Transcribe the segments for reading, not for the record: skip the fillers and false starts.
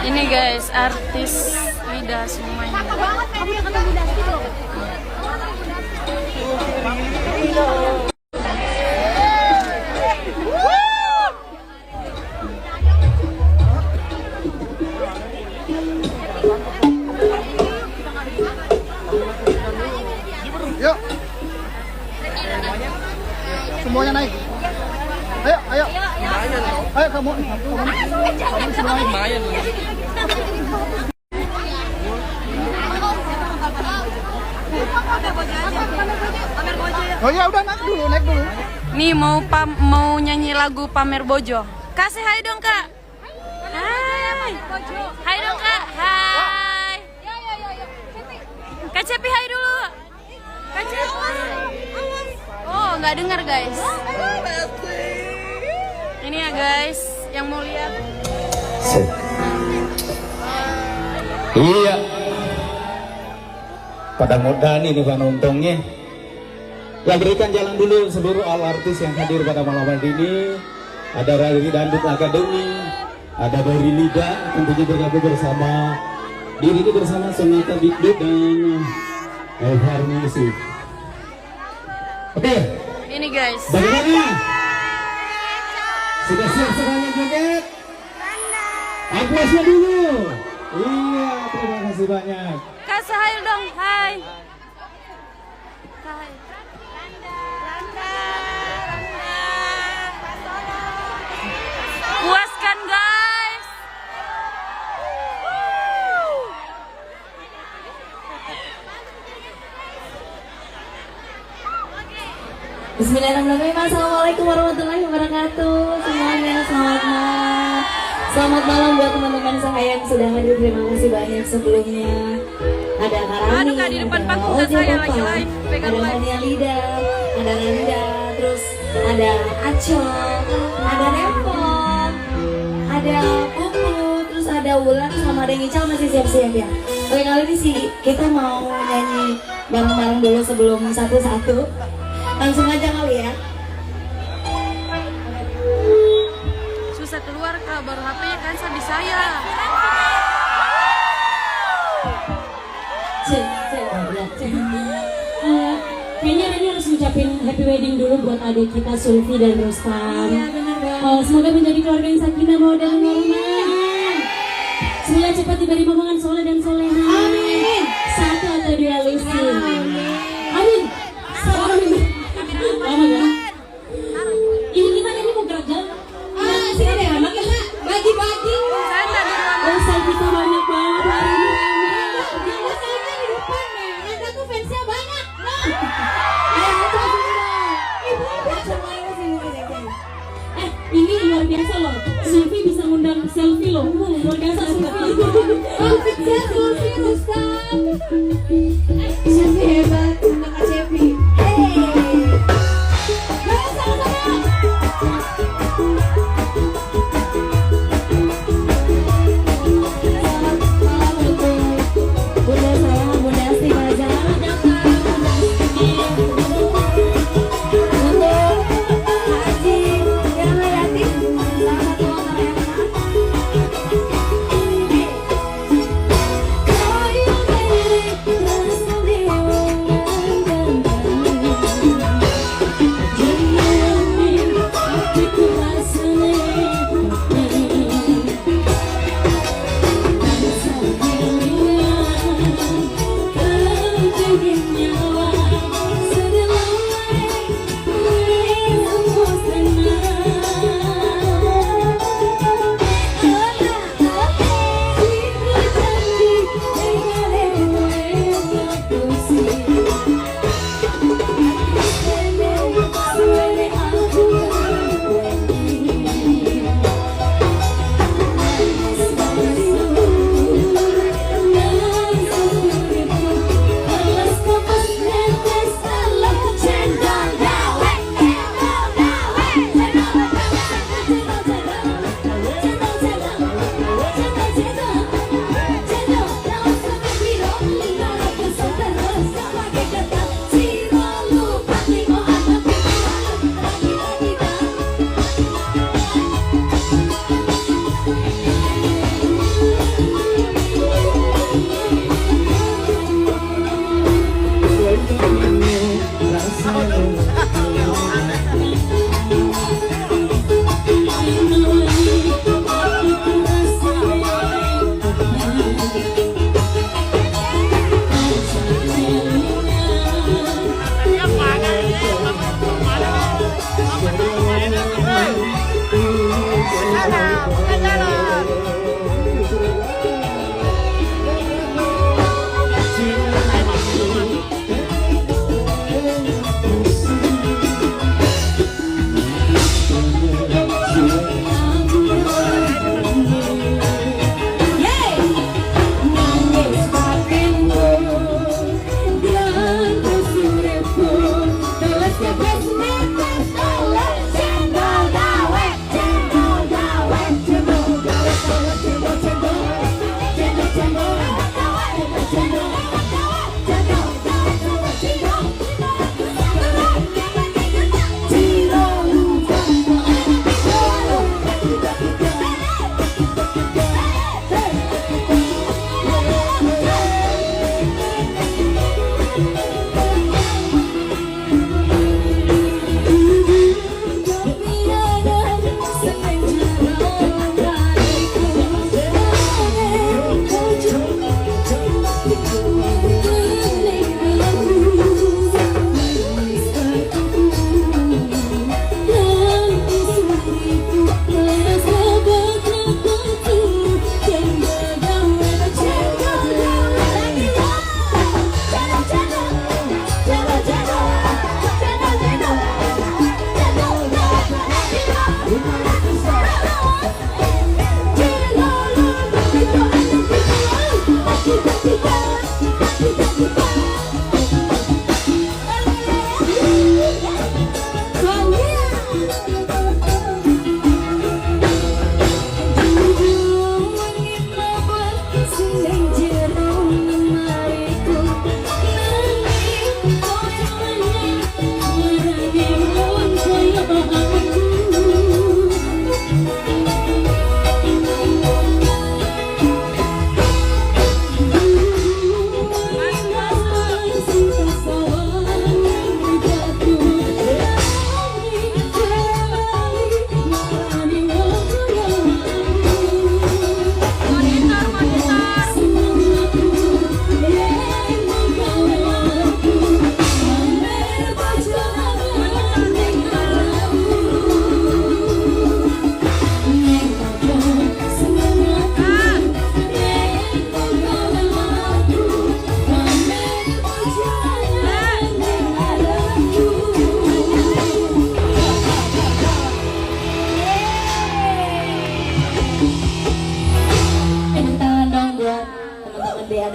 Ini guys, artis Wida semuanya. Yuk. Semuanya naik. Ayo, ayo. Ayo kamu. Lumayan. Oh ya udah naik dulu. Nih mau nyanyi lagu Pamer Bojo. Kasih hai dong Kak. Hai. Hai dong Kak. Hai. Kak Cepi hai dulu. Kak Cepi. Oh nggak dengar guys. Ini ya guys yang mau lihat. Iya. Pada modal nih penontonnya. Ya berikan jalan dulu seluruh all artis yang hadir pada malam hari ini. Ada dari Dangdut Academy, ada dari Liga, tentunya bergabung bersama diri ini bersama Sonita Bigdut dan Elhar Musik. Oke. Ini guys. Bagaimana? Sudah siap semuanya joget? Aplausnya dulu. Iya, terima kasih banyak. Kasih hai dong, hai. Hai. Puaskan guys. Bismillahirrahmanirrahim. Assalamualaikum warahmatullahi wabarakatuh. Semuanya selamat malam. Selamat malam buat teman-teman saya yang sudah hadir. Terima kasih banyak sebelumnya. Ada Karani, Aduh Kak, di depan panggung ada saya Oja lagi Papa, live, pegang ada live. Mania Lida, ada Nanda, terus ada Acong, ada Repot, ada Pupu, terus ada Wulan, sama ada Ngical masih siap-siap ya. Oke, kali ini sih kita mau nyanyi bareng-bareng dulu sebelum satu-satu. Langsung aja kali ya. Susah keluar Kak, baru HP-nya kan di saya. Kayaknya Rani harus ngucapin happy wedding dulu buat adik kita Sulfi dan Rustam. Iya benar banget. Semoga menjadi keluarga yang sakinah mawaddah warahmah. Semoga cepat diberi momongan soleh dan soleha. Amin. Satu atau dua lusin. Amin. Amin. Lama ya. Ini gimana ini mau gerak jalan? Sini deh anak ya. Bagi-bagi. Saya tadi Oh, saya kita banyak banget hari ini. Jangan saya di depan ya. Nanti aku fansnya banyak. Ayo coba sini dong. Ibu semuanya sini. Ini luar biasa loh. Sulfi bisa ngundang selfie loh. Luar biasa Sulfi. Sulfi Rustam. Sulfi hebat. Undang Kak Cepi. Terus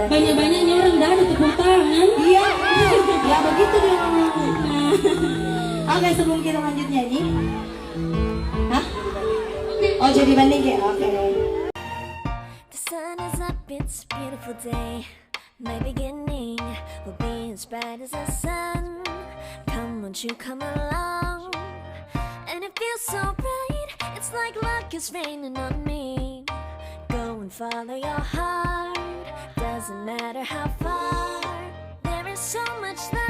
Banyak-banyaknya orang dah ada tepuk tangan. Iya, ya begitu dong. Oke, sebelum kita lanjut nyanyi, hah? Oh jadi banding ya? Oke. The sun is up, it's a beautiful day. My beginning will be as bright as the sun. Come, won't you come along? And it feels so bright, it's like luck is raining on me. Go and follow your heart, doesn't matter how far. There is so much that